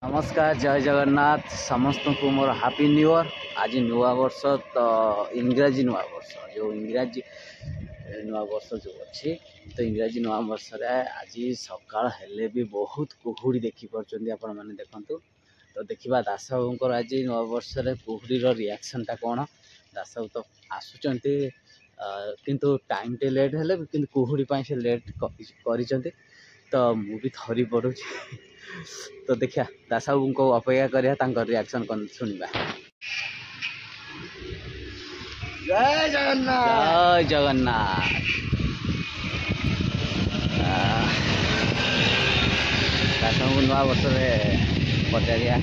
नमस्कार जय जगन्नाथ समस्त को मोर हैप्पी न्यू ईयर। आज नुआ वर्ष तो इंग्राजी नुआ वर्ष जो इंग्राजी नुआ वर्ष जो अच्छी तो इंग्राजी नुआ वर्ष आज सकाल हेले भी बहुत कुहुड़ी देखी पार्टी आपण मैंने देखु। तो देखा दास बाबूर आज नुआ वर्ष कुहुड़ी रिएक्शन टा कौन। दास बाबू तो आसुचंती किंतु टाइम टे लेट हेले किंतु कुहुड़ी से लेट कर तो मु भी थरी पड़ू। तो देखिया दास बाबू को अपेक्षा करिया रिएक्शन कौन सुनिबा। जय जगन्नाथ जय जगन्नाथ। दास बाबू नुआ वर्ष पचारिया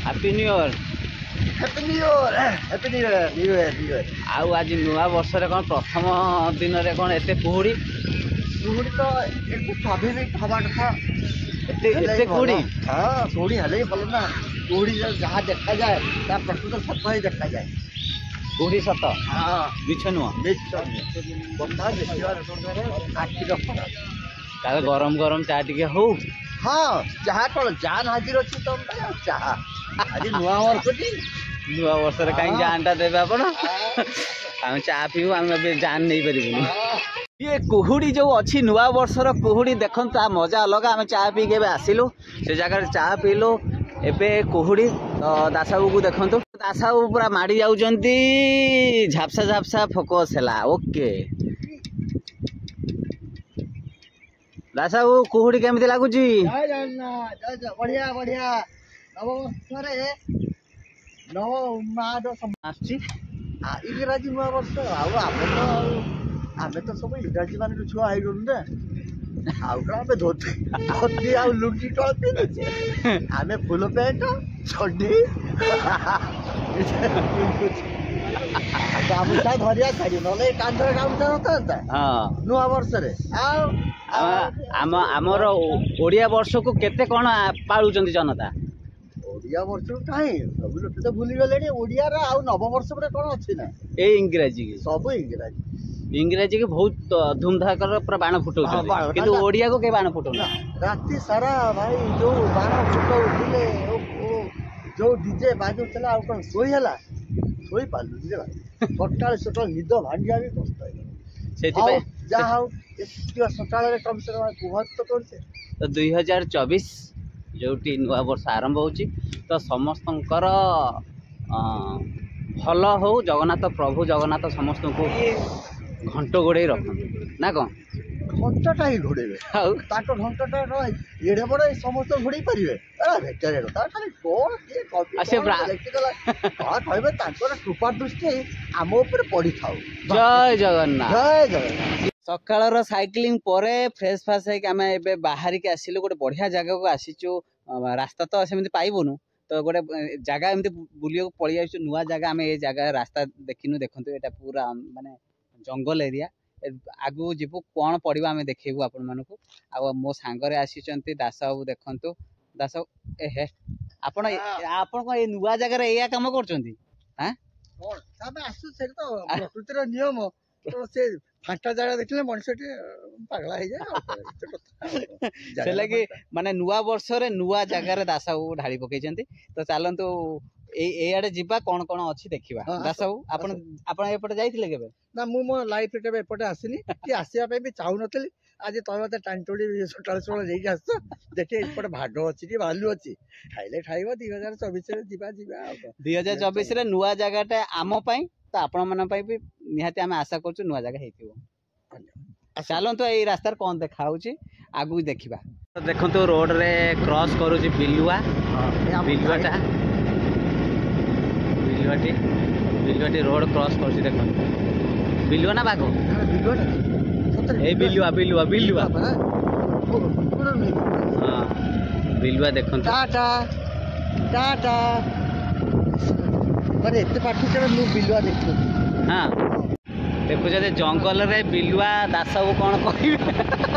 happy new year. Happy new year happy new year new year new year. आउ आज नुआ वर्ष कौन प्रथम दिन रे कौन एते कुहुड़ी कुहुड़ी तो एक स्वाभाविक हवा कथा एते कुहुड़ी। हाँ कुहुड़ी हेले ही भल ना। कुहुड़ी जहाँ देखा जाए ता प्रकृत सत ही देखा जाए। कुहुड़ी सत हाँ मिछ नुह कथा देखिए आखि रखा गरम गरम चा टिके हो। हाँ चाह कौन जान हाजिर अच्छी तो चाह आज नुआ वर्ष नुआ वर्ष कहीं जान टा देवे आपण आम चा पीऊ आम जान नहीं पारिबुनी। ये कुहुड़ी जो अच्छी नुआ वर्षर कुहुड़ी देखन ता मजा अलग। आम चा पी के आसिलु से जगह चा पीलु एबे कुहुड़ी। तो दास बाबू को देखंतु दास बाबू पूरा माड़ी जाउचंती झापसा झापसा फोकस हैला। ओके दास बाबू कुहुड़ी केमिति लागुची? जय जगन्नाथ जय जय बढ़िया बढ़िया। नव आछि इंग्राजी नुआ वर्ष आमे तो सब इंग्राजी मान छुआ है ना आउ धोती आउ लुंगी आमे फुल पैंट छड़ी गामुछा धरिया छाड़ी ना कांधर गामुछा होता नुआ वर्ष आमर ओडिया वर्ष को केते कौन पालुचंती जनता? ओडिया वर्ष कहीं सब लोग तो भूली गले। ओडिया आउ नववर्ष कौन अच्छी ना ए इंग्राजी की सब इंग्राजी के बहुत धूमधाकर पूरा बाण फुटौ किंतु ओडिया को के बाण फुटौ ना। राति सारा भाई जो बाण फुटौले जो डीजे बाजुला आ कौन सोई हला सोई पालु सकाल सकाल निद भांगिया भी कष्ट है जहाँ हूँ सकाल कम से कम कुहत तो करते। तो 2024 जो नुआ वर्ष आरंभ होची तो समस्तंकर भल हो। जगन्नाथ प्रभु जगन्नाथ समस्त को घंट गोड़े रखते ना कौन घंटाटा ही घोड़े घंटाटा एड़े बड़े समस्त घोड़े पारे भेटारे कृपा दृष्टि आम उपर पड़ी था। जय जगन्नाथ जय जगन्नाथ। सकाळ साइक्लिंग परे फ्रेश फ्रेश है आम ए बाहर के आसिलु गोटे बढ़िया जगह को आसीचु। रास्ता तो सेमती पाइबुनु तो गोटे जगह एमती बुलिया पड़ी आसु नुआ जगह आम ए जगह रास्ता देखिनु। देखंतु एटा पूरा माने जंगल एरिया आगु जीवु कौन पड़ो आम देखू आपण मानकु। आ मो सांगरे आसीचंती दास बाबू देखंतु दास ए हे आपण आपण ए नुआ जगह रे एया काम करचंती। हां हम आसु से तो प्रकृतिर नियम तो से फाटा जगह देखले मनुष्य पगला हो जाए से लगे माने नुआ वर्ष रे नुआ जगह रे दास बाबू ढाली पकेचंती। तो चलंतु ए आडे जीवा कौन कौन अच्छी देखा। दास बाबू आपण आपण एपटे जाइथिले केबे ना मु मो लाइफ रे एपटे आसिनी कि आसिया पे भी चाहू नथली। आज तय मते टांटोड़ी सकाल सकाल लेके आस देखे एपटे भाग अच्छी कि भालू अच्छी खाइले खाइबो 2024 रे जीवा जीवा 2024 रे नुआ जगहटा आम पई तो आपण मन पई भी निहाती आम आशा करछु नुआ जगह हेतिबो। चलंतु ए रास्ता कौन देखा होची आगु देखिबा। देखंतु रोड रे क्रॉस करूची बिलुआ बिलुआटा बिलुआटी रोड क्रॉस करची। देखंतु बिलुआ ना बागो ए बिलुआ बिलुआ बिलुआ हां बिलुआ देखंतु टाटा टाटा माने एते पाठी से मु बिलुआ देखु। हां देखु जे जंगल रे बिलुआ दास बाबू कौन कहिबे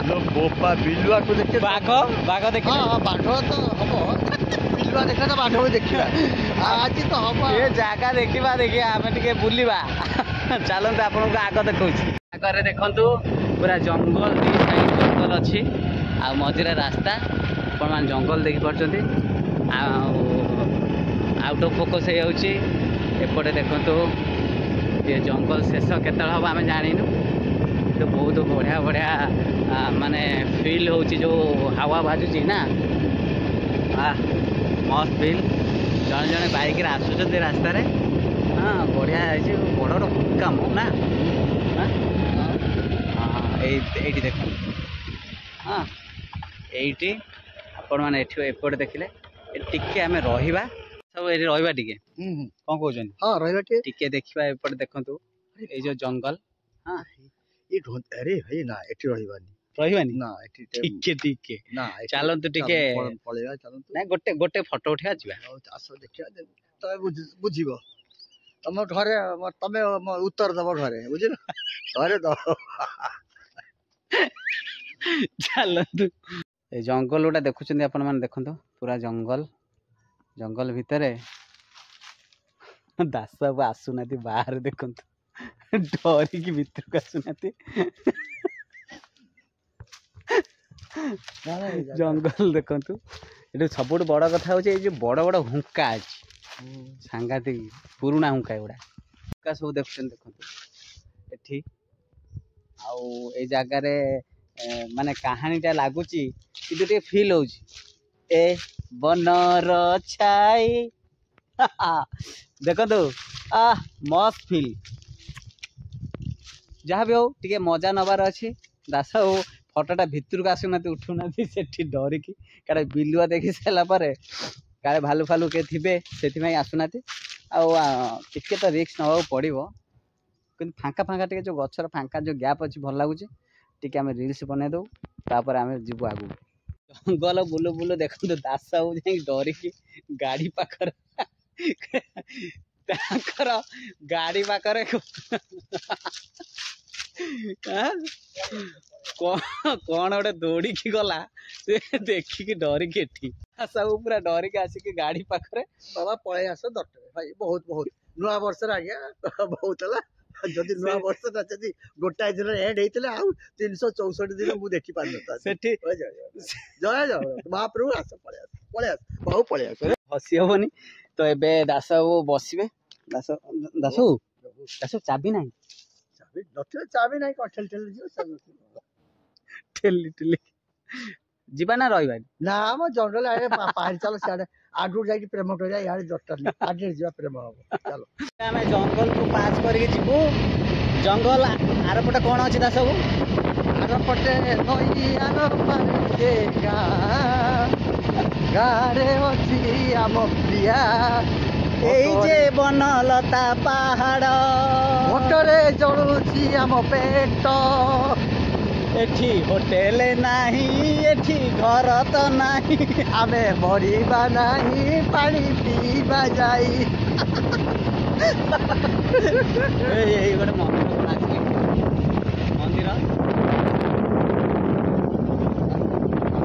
लो बोपा बिलुआ को देखे बाघ बाघ देख। हां बाघ तो हबो बिलुआ देखा तो बाघ देखिबा आज तो हम ये जगह देखा देखिए आम टे बुलवा चलते आपको आग देखा आगे देखु पूरा जंगल दी साइड जंगल अच्छी आ मझे रास्ता आपण मैंने जंगल देखिपे आउट ऑफ फोकस होपटे देखु ये जंगल शेष केत हम आम जाणीनु तो बहुत बढ़िया बढ़िया माने फील हो जो हावा बाजुची ना मस्त फील जड़े जड़े बाइक आसुँच रास्त हाँ बढ़िया बड़ बड़ काम ना ये देख हाँ ये आपण मैंने एपटे देखिले टिके आम रहा सब ये रहा टिके कौन कौन हाँ रहा टिके देखा एपटे देखु ये जो जंगल हाँ ये अरे भाई ना एठी रहिबानी रहिबानी ना एठी टिके टिके ना चलतु टिके पळेबा चलतु ना गोटे गोटे फोटो उठा जिबा आस देखिया तमे बुझिबो तम घरे तमे उत्तर दब घरे बुझिल घरे दब चलतु ए जंगल गोटा देखुछन्ती आपण माने देखंतो पूरा जंगल जंगल भितरे दास बाबू आसुनाती बाहर देखंतो डरिकी भितर को आसुनाती जंगल देखंतु ये सब बड़ कथा हो बड़ बड़ हुंका अच्छी सांघातिक पुराणा हुंका एगुड़ा हुंका सब देखुन देखंतु एठी आउ ए जगार माने कहानीटा लगुच कि फिल हो ए बनर छाई देखो मस्त फिल जहाँ भी हो टे मजा नबार अच्छी दास हो फटोटा भितर को आसुना उठुना से डरिकी काले बिलुआ देखी सारापर काले भालू फालू के थे से आसुना टे तो रिस्क नवा पड़ो कि फांका फांका टे जो गचर फांका जो गैप अच्छी भल लगुच टे आम रिल्स बनई दो तापर आम जीव आगू जंगल बुलू बुलू देखो दास बाबू जा डरिकी गाड़ी पाखर गाड़ी पाखर कौन गोटे दौड़ी गला देखिकी डरिकी एठी सब पूरा डरिकी आसिक गाड़ी पाखरे बाबा पळे आस दरटे भाई बहुत बहुत नुआ वर्ष आज्ञा बहुत है जदि नुआ वर्ष जदि गोटाए दिन एंड होते आउ 364 दिन मुझे देखी पार नता सेठी जय जय महाप्रभु आस पळे आस बहु पळे आस हसी हेनी तो एबे दास बाबू बसबे दास दास दास चाबी ना चाबी नथिले चाबी नाही को ठेल ठेल जियो ठेली ठेली जीवा ना रही ना हम जंगल आड़े पहाड़ चलो सियाड़े आगु जाई प्रेम कर जाए यार जटर आगे जीवा प्रेम हो चलो आमे जंगल को पास करके जीवो जंगल आर पटे कोन अछि दास बाबू आर पटे नई आर पारे गारे अछि आम प्रिया এই যে বনলতা পাহাড় মোটরে জড়ুছি আম পেট এঠি হোটেল নাই এঠি ঘর তো নাই আমি মরিবা নাই পানি পিবা যাই এই গোটে মন্দির আসলে মন্দির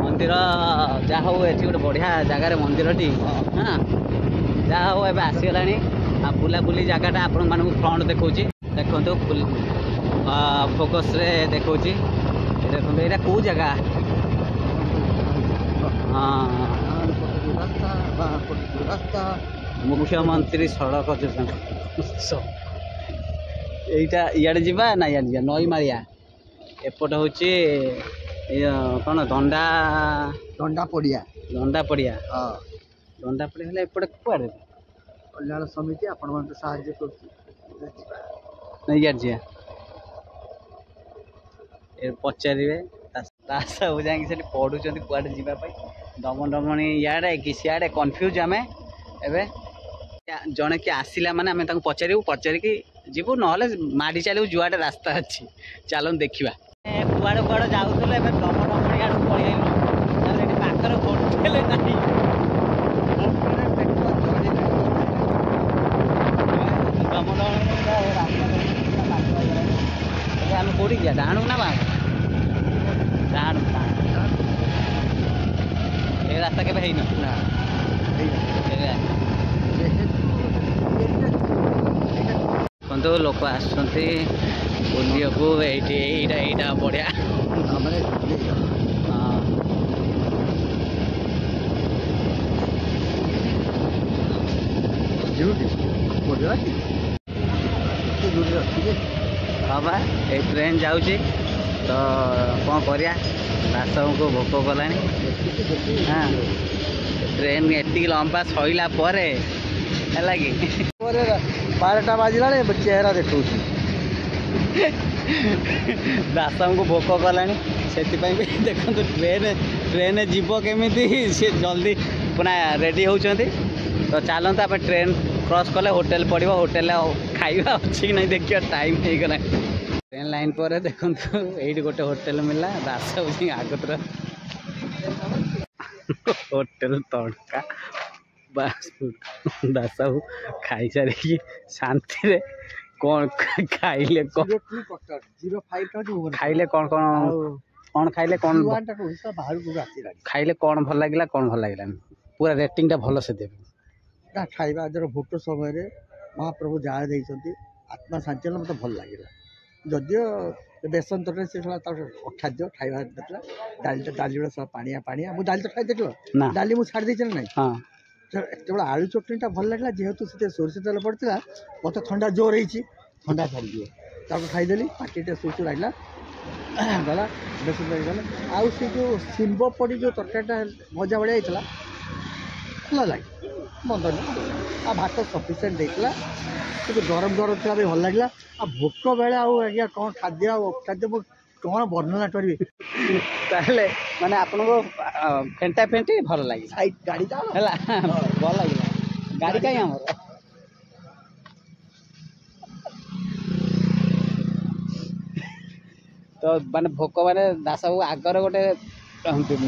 মন্দির যা হো এঠি গোটে বঢ়িয়া জায়গার মন্দিরটি হ্যাঁ जहाँ हो ए आसीगला बुलाबुली जगह आपण मानक फ्रंट देखा देखो फोकस रे देखा देखो यहाँ कौ जगह हाँ मुख्यमंत्री सड़क योजना यहीटा इे जावा ना इे नई मारिया एपट हूँ कौन दंडा दंडा पड़िया दंडा पड़िया दंडा पड़िया हेल्ला एपटे कुआड़े कल्याण समिति आपण मान साहाय्य कर पचारे सब जा पढ़ुं कुआडे जावाई दमन दमणी इे कि सियाड़े कन्फ्यूज आम ए जड़े किए आसला माने आम पचारू पचारिकी जीवु ना माड़ी चलू जुआडे रास्ता अच्छी चलो देखा कुआड़े कुआड़े जाऊँ दमन दमणी आड़ पलि पाखर होटेल नहीं आम कौटी गया डाणू ना बाण डाणू ये रास्ता के देखो ଦେଖନ୍ତୁ ଲୋକ ଆସୁଛନ୍ତି ବୁଲିବାକୁ ଏଇଠି ଏଇଟା ବଢ଼ିଆ ମାନେ ହଁ ବା ଏଇ ଟ୍ରେନ୍ ଯାଉଛି ତ କ'ଣ କରିବା ଦାସଙ୍କୁ ଭୋକ କଲାଣି। ହଁ ଟ୍ରେନ୍ ଏତିକି ଲମ୍ବା ସଇଲା ପରେ ହେଲା କି 12ଟା ବାଜିଲାଣି ଚେହେରା ଦେଖଉଛି। ଦାସଙ୍କୁ ଭୋକ କଲାଣି ସେଥିପାଇଁ ବି ଦେଖନ୍ତୁ ଟ୍ରେନ୍ ଯିବ କେମିତି ସେ ଜଲ୍ଦି ପୁରା ରେଡ଼ି ହେଉଛନ୍ତି। ତ ଚାଲନ୍ତୁ ଆମେ ଟ୍ରେନ୍ କ୍ରସ୍ କଲେ ହୋଟେଲ ପଡ଼ିବ, ହୋଟେଲରେ ଖାଇବା ଅଛି କି ନାହିଁ ଦେଖିବା, ଟାଇମ୍ ହେଇଗଲାଣି। ଟ୍ରେନ୍ ଲାଇନ୍ ପରେ ଦେଖନ୍ତୁ ଏଇଠି ଗୋଟେ ହୋଟେଲ ମିଳିଲା, ଦାସ ହେଉଛି ଆଗତୁରା ହୋଟେଲ ତଡ଼କା ବାସପୁର। ଦାସକୁ ଖାଇସାରିକି ଶାନ୍ତିରେ କ'ଣ ଖାଇଲେ ଖାଇଲେ କ'ଣ ଖାଇଲେ କ'ଣ ଖାଇଲେ କ'ଣ ଭଲ ଲାଗିଲା କ'ଣ ଭଲ ଲାଗିଲାନି ପୁରା ରେଟିଂଟା ଭଲସେ ଦେବେ। ନା ଖାଇବା ଆଜିର ଭୋଟ ସମୟରେ ମହାପ୍ରଭୁ ଯାହା ଦେଇଛନ୍ତି ଆତ୍ମା ଶାନ୍ତି ହେଲା, ମୋତେ ଭଲ ଲାଗିଲା। ଯଦିଓ ବେସନ ତରକାରୀ ସେ ତାର ଅଖାଦ୍ୟ ଖାଇବା ନଥିଲା, ଡାଲି ଗୁଡ଼ା ସବୁ ପାଣିଆ ମୁଁ ଡାଲି ତ ଖାଇ ଦେଖିଲ ନା ଡାଲି ମୁଁ ଛାଡ଼ି ଦେଇଛି ନା ନାହିଁ। ହଁ କେବଳ ଆଳୁ ଚଟଣିଟା ଭଲ ଲାଗିଲା, ଯେହେତୁ ସେଥିରେ ସୋରିଷ ତେଲ ପଡ଼ିଥିଲା, ମୋତେ ଥଣ୍ଡା ଜୋର ହେଇଛି, ଥଣ୍ଡା ଛାଡ଼ିଯିବ ତାକୁ ଖାଇଦେଲି, ପାଟିଟା ସୁଚୁ ଲାଗିଲା ଗଲା ବେସନ ହେଇଗଲା। ଆଉ ସେ ଯେଉଁ ଶିମ୍ବ ପଡ଼ି ଯେଉଁ ତରକାରୀଟା ଭଜା ଭଳିଆ ହେଇଥିଲା ଭଲ ଲାଗେ, ମନ୍ଦ ନୁହେଁ। ଆଉ ଭାତ ସଫିସିଏଣ୍ଟ ଦେଇଥିଲା, କିନ୍ତୁ ଗରମ ଥିବା ବି ଭଲ ଲାଗିଲା। ଆଉ ଭୋକ ବେଳେ ଆଉ ଆଜ୍ଞା କ'ଣ ଖାଦ୍ୟ ଆଉ ଅଖାଦ୍ୟ ମୁଁ କ'ଣ ବର୍ଣ୍ଣନା କରିବି। ତାହେଲେ ମାନେ ଆପଣଙ୍କୁ ଫେଣ୍ଟା ଫେଣ୍ଟି ଭଲ ଲାଗିଲା, ସାଇଡ୍ ଗାଡ଼ିଟା ହେଲା ଭଲ ଲାଗିଲା। ଗାଡ଼ି କାହିଁ ଆମର ତ ମାନେ ଭୋକ ମାନେ ଦାସକୁ ଆଗରେ ଗୋଟେ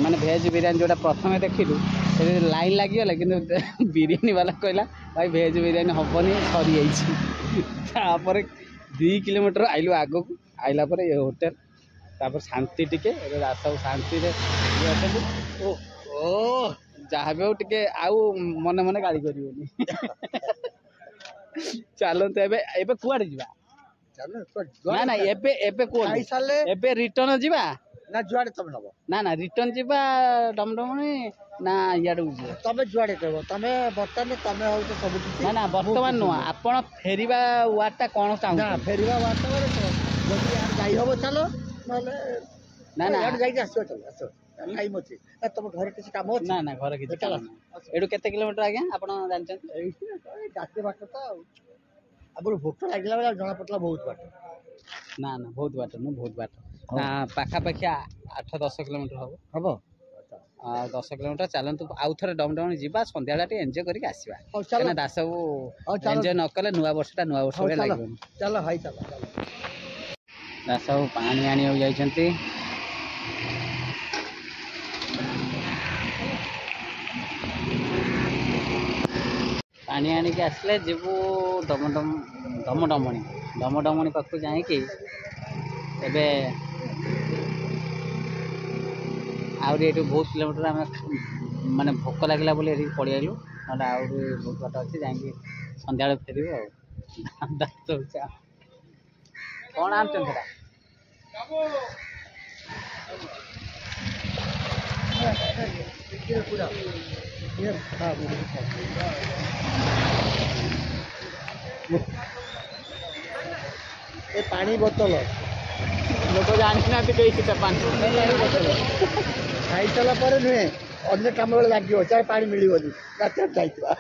ମାନେ ଭେଜ୍ ବିରିୟାନୀ ଯେଉଁଟା ପ୍ରଥମେ ଦେଖିଲୁ ସେଠି ଲାଇନ୍ ଲାଗିଗଲା, କିନ୍ତୁ ବିରିୟାନୀ ବାଲା କହିଲା ଭାଇ ଭେଜ୍ ବିରିୟାନୀ ହେବନି ସରିଯାଇଛି। ତାପରେ 2 କିଲୋମିଟର ଆଇଲୁ ଆଗକୁ, ଆଇଲା ପରେ ଏ ହୋଟେଲ, ତାପରେ ଶାନ୍ତି ଟିକେ ଏବେ ଦାସକୁ ଶାନ୍ତିରେ ଅଛନ୍ତି। ଓ ଯାହା ବି ହଉ ଟିକେ ଆଉ ମନେ ମନେ ଗାଳି କରିବନି। ଚାଲନ୍ତୁ ଏବେ କୁଆଡ଼େ ଯିବା? ନା ଏବେ କୁଆଡ଼େ ଏବେ ରିଟର୍ନ ଯିବା ନା ଯୁଆଡ଼େ ତମେ ନେବ? ନା ରିଟର୍ନ ଯିବା ଡମଡମଣି ନା ଇଆଡ଼କୁ ଯିବା? ତମେ ଯୁଆଡ଼େ କହିବ, ତମେ ବର୍ତ୍ତମାନ ତମେ ହେଉଛ ସବୁ କିଛି। ନା ବର୍ତ୍ତମାନ ନୁହଁ, ଆପଣ ଫେରିବା ୱାର୍ଡଟା କ'ଣ ଚାହୁଁଛନ୍ତି? ନା ଫେରିବା ୱାର୍ଡଟା ଯଦି ଯାଇ ହେବ ଚାଲ, ନହେଲେ ନା ଯାଇକି ଆସିବ, ଚାଲ ଆସ ଟାଇମ୍ ଅଛି। ତମ ଘରେ କିଛି କାମ ଅଛି? ନା ଘରେ କିଛି କାମ ନାହିଁ। ଏଠୁ କେତେ କିଲୋମିଟର ଆଜ୍ଞା ଆପଣ ଜାଣିଛନ୍ତି? ଏଇଠି ଡାକେ ବାଟ ତ ଆଉ ଆଗରୁ ଭୋକ ଲାଗିଲା ବେଳେ ଜଣା ପଡ଼ିଥିଲା ବହୁତ ବାଟ। ନା ବହୁତ ବାଟ ନୁହଁ, ବହୁତ ବାଟ ପାଖାପାଖି 8-10 କିଲୋମିଟର ହବ। 10 କିଲୋମିଟର ଚାଲନ୍ତୁ ଆଉ ଥରେ ଡମଡମଣି ଯିବା, ସନ୍ଧ୍ୟାବେଳେ ଟିକେ ଏନ୍ଜୟ କରିକି ଆସିବା। କାହିଁକିନା ଦାସକୁ ଏନ୍ଜୟ ନ କଲେ ନୂଆ ବର୍ଷଟା ନୂଆ ବର୍ଷ ଭଳିଆ ଲାଗିବନି। ଚାଲ ଭାଇ ଚାଲ। ଦାସକୁ ପାଣି ଆଣିବାକୁ ଯାଇଛନ୍ତି। ପାଣି ଆଣିକି ଆସିଲେ ଯିବୁ ଦମଡମଣି ପାଖକୁ ଯାଇକି ଏବେ ଆହୁରି ଏଇଠୁ ବହୁତ କିଲୋମିଟର ଆମେ ମାନେ ଭୋକ ଲାଗିଲା ବୋଲି ଏଠିକି ପଳେଇ ଆଇଲୁ, ନହେଲେ ଆହୁରି ବହୁତ ବାଟ ଅଛି, ଯାଇକି ସନ୍ଧ୍ୟାବେଳେ ଫେରିବୁ ଆଉ। କ'ଣ ଆଣୁଛନ୍ତି ସେଟା? ଏ ପାଣି ବୋତଲ ଲୋକ ଜାଣିନାହାନ୍ତି କେହି ସେଟା ପାଣି ବୋତଲ ଖାଇସାରିଲା ପରେ ନୁହେଁ, ଅନ୍ୟ କାମ ବେଳେ ଲାଗିବ, ଚାहे ପାଣି ମିଳିବନି, ରାତିରେ ଯାଇଥିବା।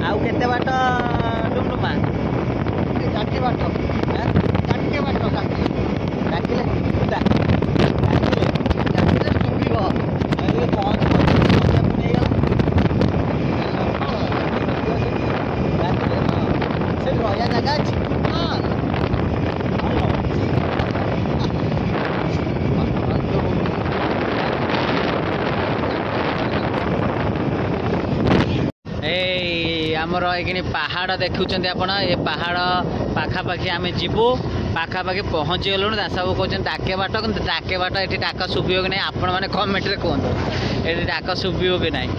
ଆଉ କେତେ ବାଟ ଡୁମଡୁମା? ଷାଠିଏ ବାଟ ଡାକିଲେ ଶୁଭିବ। ସେଠି ରହିବା ଜାଗା ଅଛି? ଆମର ଏଇଠି ପାହାଡ଼ ଦେଖୁଛନ୍ତି ଆପଣ, ଏ ପାହାଡ଼ ପାଖାପାଖି ଆମେ ଯିବୁ, ପାଖାପାଖି ପହଞ୍ଚି ଗଲୁଣି। ଦାସବାବୁ କହୁଛନ୍ତି ଡାକେ ବାଟ, କିନ୍ତୁ ଡାକେ ବାଟ ଏଠି ଡାକ ଶୁଭିବ କି ନାହିଁ ଆପଣମାନେ କମେଣ୍ଟରେ କୁହନ୍ତୁ, ଏଠି ଡାକ ଶୁଭିବ କି ନାହିଁ।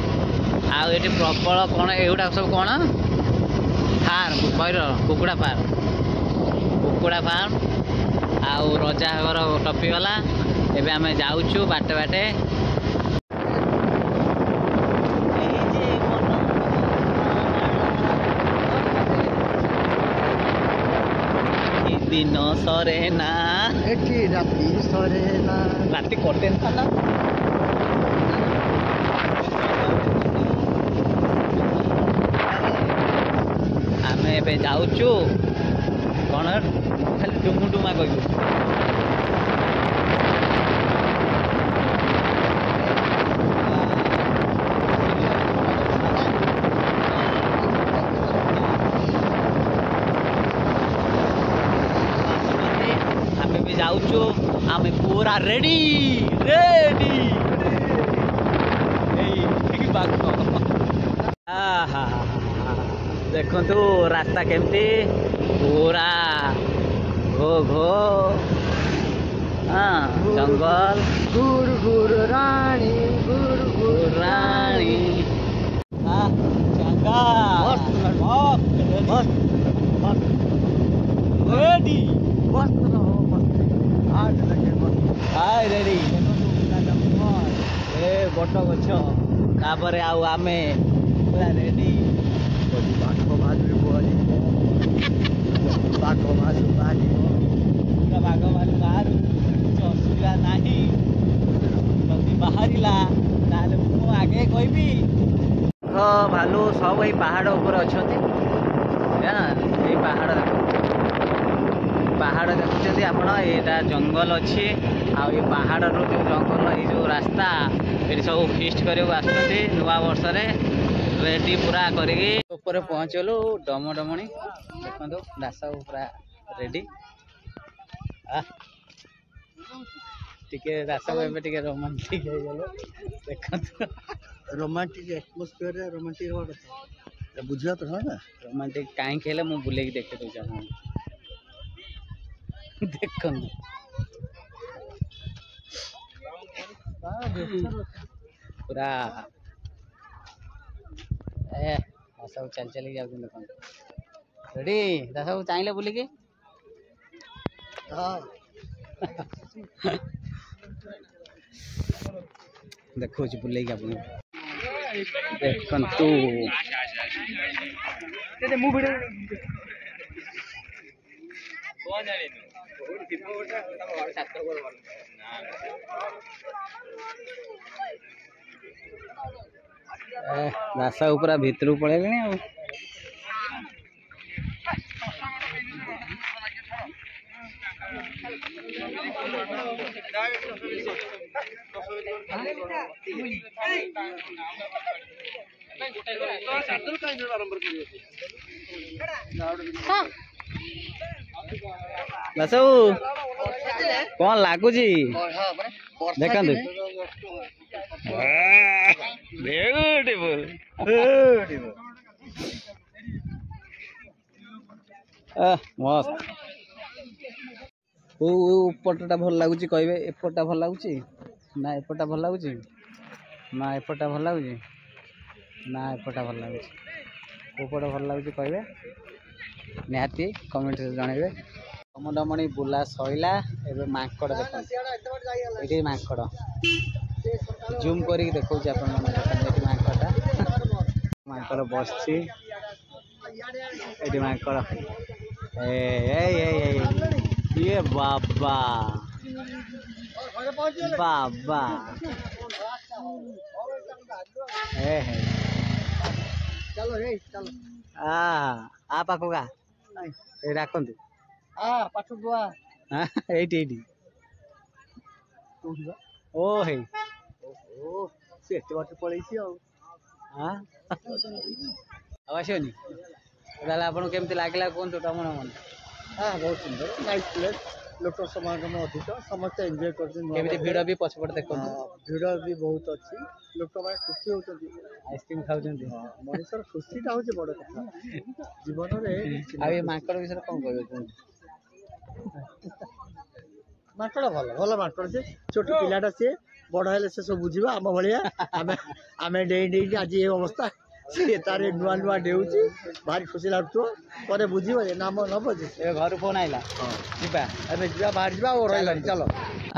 ଆଉ ଏଠି ପ୍ରବଳ କ'ଣ ଏଗୁଡ଼ାକ ସବୁ କ'ଣ फार्म कईर कुकुड़ा फार्म आउ रजा घर टपीगला एबे आम जाऊँ बाटे बाटे दिन सरे ना राति सरे ना राति कटे ना आम ए जाऊँ कौन खाली डुमुडुमा कह जाऊँ आम पूरा रेडी रेडी देखु रास्ता केमती पूरा घो घो हाँ जंगल घूर घूर रानी हाँ जंगल रेडी हाय रेडी ए बट गछ तापर आमे पूरा रेडी बाघ भालू बाघ भालू पूरा बाघ भालू बाहर किसी असुविधा नहीं जदि बाहरिला ताले मु आगे कहबी भालू सब ये पहाड़ ऊपर अच्छा पहाड़ देखुं आप जंगल अच्छी आ पहाड़ रू जो जंगल ये जो रास्ता ये सब फिस्ट करने आसुँच नुआ वर्ष रेडी पूरा करी पहुँचलु डमडमणी देखो दास पूरा रेडी टिके दास टे रोमांटिक देखो रोमांटिक एटमोस्फियर रोमांटिक बुझा तो है ना रोमांटिक कहीं खेले मुझे बुले देखे दूसरा देख पूरा सब चल चल जाऊ देख रेडी दास चाहिए बुलिकी देखो बुले देखु दास पूरा भितर पड़े दास कौन लगुच देखा मस्त पटटा भल लगुच कहे एपटा भल लगुच ना एपटा भल लगुच ना एपटा भल लगुच ना एपटा भल लगुच कोपटा भल लगुच कहे निहाती कमेंट जनइबे डमडमणी बुला सैला एबे माकड़ देख ये माकड़ जूम करी देखा माकड़ा माकड़ बस माकड़ ये बाबा बाबा चलो रे चलो आ पाखा रखु पाठ बुआ ये ओ हे से बात पड़े आसनी आपको केमती लगला कहतु डमण मन हाँ बहुत सुंदर नाइस प्लेस लोक समागम अधिक समस्त एंजॉय करते भिड़ भी पछपट देख भिड़ भी बहुत अच्छी लोक मैंने खुशी होती आइसक्रीम खाऊँ मनुष्य खुशीटा हूँ बड़ कथा जीवन में माकड़ विषय कौन कह माकड़ भल भल माकड़ से छोट पिलाटा सी बड़ हेल्ले से सब बुझा आम भाया आम डे आज ये अवस्था ସିଏ ତାର ନୂଆ ନୂଆ ଡେଉଛି ଭାରି ଖୁସି ଲାଗୁଥିବ ପରେ ବୁଝିବ ଯେ ନାମ ନବ ଯେ ଏବେ ଘରୁ ଫୋନ୍ ଆଇଲା ଯିବା ଏବେ ଯିବା ବାହାରି ଯିବା ଆଉ ରହିବାନି ଚାଲ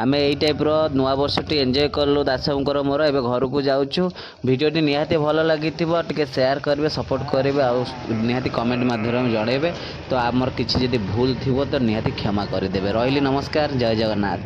ଆମେ ଏଇ ଟାଇପ୍ର ନୂଆବର୍ଷଟି ଏନ୍ଜୟ କଲୁ ଦାସଙ୍କର ମୋର ଏବେ ଘରକୁ ଯାଉଛୁ ଭିଡ଼ିଓଟି ନିହାତି ଭଲ ଲାଗିଥିବ ଟିକେ ସେୟାର କରିବେ ସପୋର୍ଟ କରିବେ ଆଉ ନିହାତି କମେଣ୍ଟ ମାଧ୍ୟମରେ ଜଣାଇବେ ତ ଆମର କିଛି ଯଦି ଭୁଲ ଥିବ ତ ନିହାତି କ୍ଷମା କରିଦେବେ ରହିଲି ନମସ୍କାର ଜୟ ଜଗନ୍ନାଥ।